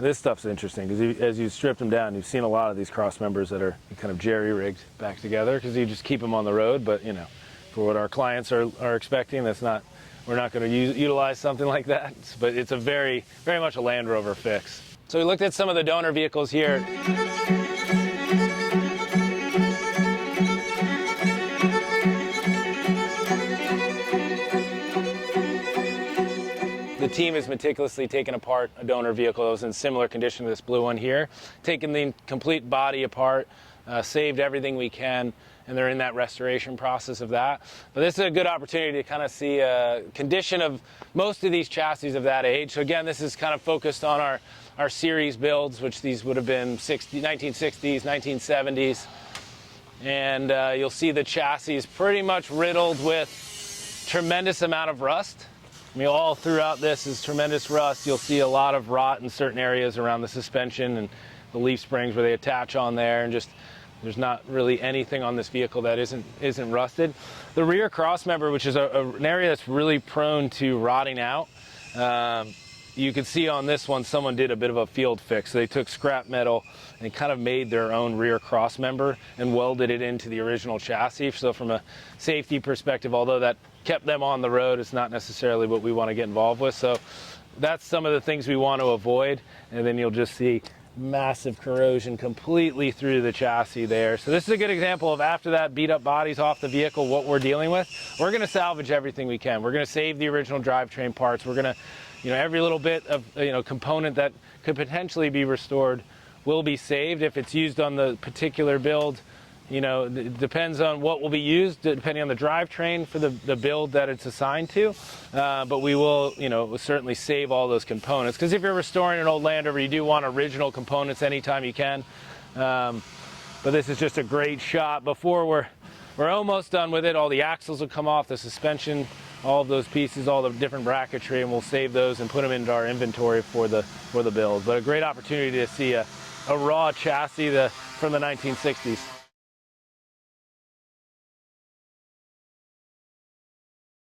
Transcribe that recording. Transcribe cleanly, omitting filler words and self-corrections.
This stuff's interesting because as you strip them down, you've seen a lot of these cross members that are kind of jerry-rigged back together because you just keep them on the road. But you know, for what our clients are expecting, that's not. We're not going to utilize something like that. But it's a very much a Land Rover fix. So we looked at some of the donor vehicles here. The team has meticulously taken apart a donor vehicle that was in similar condition to this blue one here, taken the complete body apart, saved everything we can, and they're in that restoration process of that. But this is a good opportunity to kind of see a condition of most of these chassis of that age. So again, this is kind of focused on our series builds, which these would have been 1960s, 1970s. And you'll see the chassis is pretty much riddled with tremendous amount of rust. I mean, all throughout this is tremendous rust. You'll see a lot of rot in certain areas around the suspension and the leaf springs where they attach on there, and just there's not really anything on this vehicle that isn't rusted. The rear cross member, which is an area that's really prone to rotting out, you can see on this one someone did a bit of a field fix. They took scrap metal and kind of made their own rear cross member and welded it into the original chassis. So from a safety perspective, although that kept them on the road, it's not necessarily what we want to get involved with. So that's some of the things we want to avoid. And then you'll just see massive corrosion completely through the chassis there. So this is a good example of after that beat up body's off the vehicle, what we're dealing with. We're going to salvage everything we can. We're going to save the original drivetrain parts. We're going to, you know, every little bit of, you know, component that could potentially be restored will be saved if it's used on the particular build. You know, it depends on what will be used, depending on the drivetrain for the build that it's assigned to. But we will, you know, certainly save all those components. Because if you're restoring an old Land Rover, you do want original components anytime you can. But this is just a great shot. Before we're almost done with it, all the axles will come off, the suspension, all of those pieces, all the different bracketry, and we'll save those and put them into our inventory for the build. But a great opportunity to see a raw chassis from the 1960s.